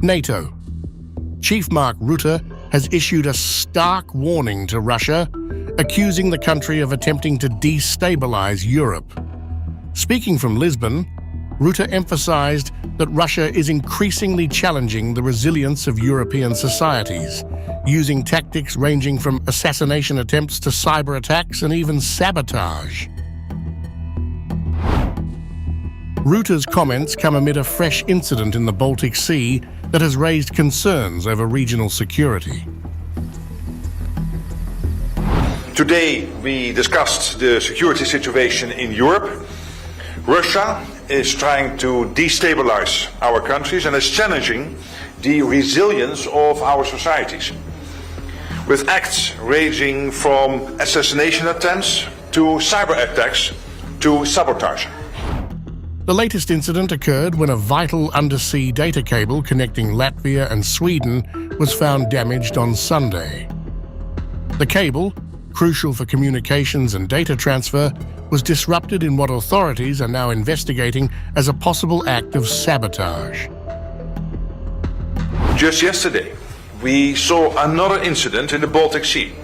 NATO. Chief Mark Rutte has issued a stark warning to Russia, accusing the country of attempting to destabilize Europe. Speaking from Lisbon, Rutte emphasized that Russia is increasingly challenging the resilience of European societies, using tactics ranging from assassination attempts to cyber attacks and even sabotage. Rutte's comments come amid a fresh incident in the Baltic Sea that has raised concerns over regional security. Today we discussed the security situation in Europe. Russia is trying to destabilize our countries and is challenging the resilience of our societies, with acts ranging from assassination attempts to cyber attacks to sabotage. The latest incident occurred when a vital undersea data cable connecting Latvia and Sweden was found damaged on Sunday. The cable, crucial for communications and data transfer, was disrupted in what authorities are now investigating as a possible act of sabotage. Just yesterday, we saw another incident in the Baltic Sea,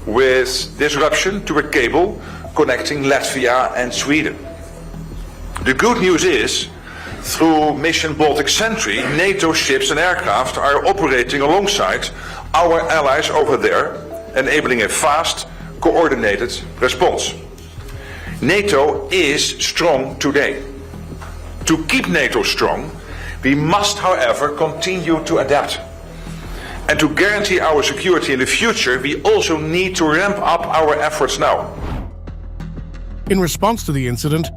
with disruption to a cable connecting Latvia and Sweden. The good news is, through Mission Baltic Sentry, NATO ships and aircraft are operating alongside our allies over there, enabling a fast, coordinated response. NATO is strong today. To keep NATO strong, we must, however, continue to adapt. And to guarantee our security in the future, we also need to ramp up our efforts now. In response to the incident,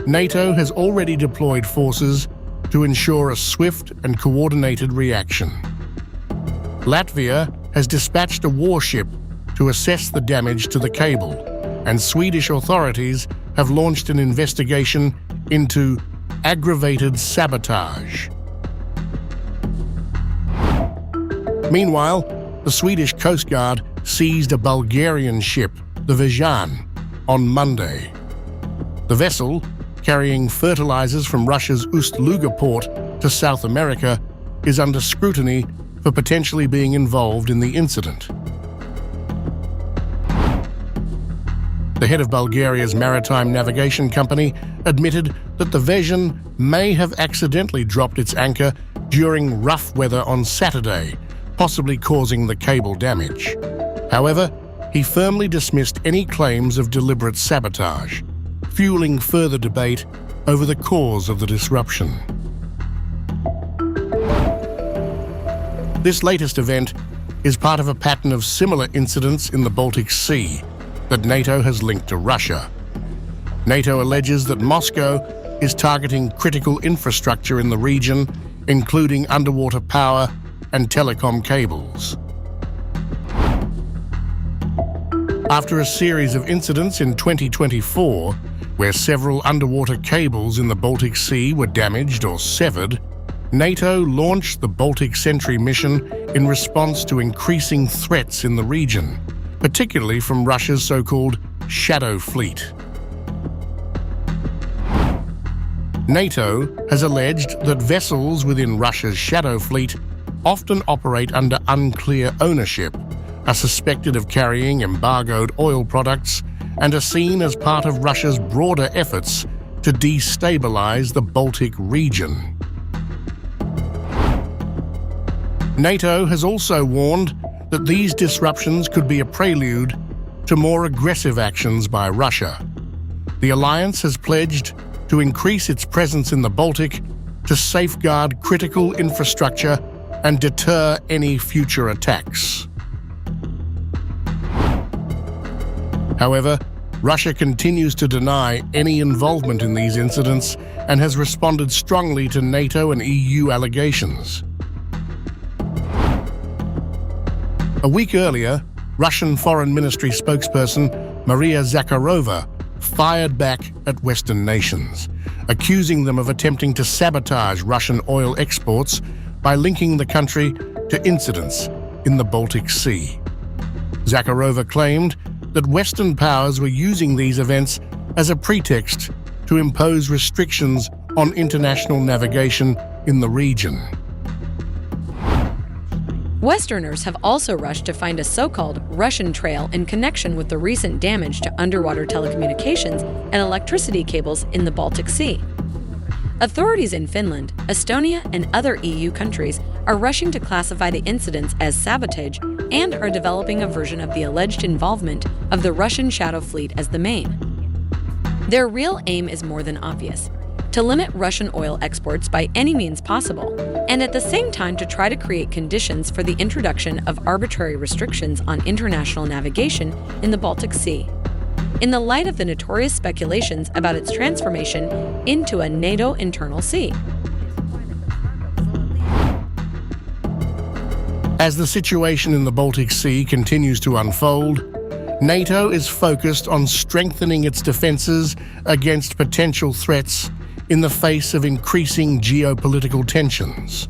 NATO has already deployed forces to ensure a swift and coordinated reaction. Latvia has dispatched a warship to assess the damage to the cable, and Swedish authorities have launched an investigation into aggravated sabotage. Meanwhile, the Swedish Coast Guard seized a Bulgarian ship, the Vigilance, on Monday. The vessel, carrying fertilizers from Russia's Ust-Luga port to South America, is under scrutiny for potentially being involved in the incident. The head of Bulgaria's maritime navigation company admitted that the Vigilance may have accidentally dropped its anchor during rough weather on Saturday, possibly causing the cable damage. However, he firmly dismissed any claims of deliberate sabotage, fueling further debate over the cause of the disruption. This latest event is part of a pattern of similar incidents in the Baltic Sea that NATO has linked to Russia. NATO alleges that Moscow is targeting critical infrastructure in the region, including underwater power and telecom cables. After a series of incidents in 2024, where several underwater cables in the Baltic Sea were damaged or severed, NATO launched the Baltic Sentry mission in response to increasing threats in the region, particularly from Russia's so-called Shadow Fleet. NATO has alleged that vessels within Russia's Shadow Fleet often operate under unclear ownership, are suspected of carrying embargoed oil products, and are seen as part of Russia's broader efforts to destabilize the Baltic region. NATO has also warned that these disruptions could be a prelude to more aggressive actions by Russia. The alliance has pledged to increase its presence in the Baltic to safeguard critical infrastructure and deter any future attacks. However, Russia continues to deny any involvement in these incidents and has responded strongly to NATO and EU allegations. A week earlier, Russian Foreign Ministry spokesperson Maria Zakharova fired back at Western nations, accusing them of attempting to sabotage Russian oil exports by linking the country to incidents in the Baltic Sea. Zakharova claimed that Western powers were using these events as a pretext to impose restrictions on international navigation in the region. Westerners have also rushed to find a so-called Russian trail in connection with the recent damage to underwater telecommunications and electricity cables in the Baltic Sea. Authorities in Finland, Estonia, and other EU countries are rushing to classify the incidents as sabotage and are developing a version of the alleged involvement of the Russian Shadow Fleet as the main. Their real aim is more than obvious: to limit Russian oil exports by any means possible, and at the same time to try to create conditions for the introduction of arbitrary restrictions on international navigation in the Baltic Sea, in the light of the notorious speculations about its transformation into a NATO internal sea. As the situation in the Baltic Sea continues to unfold, NATO is focused on strengthening its defenses against potential threats in the face of increasing geopolitical tensions.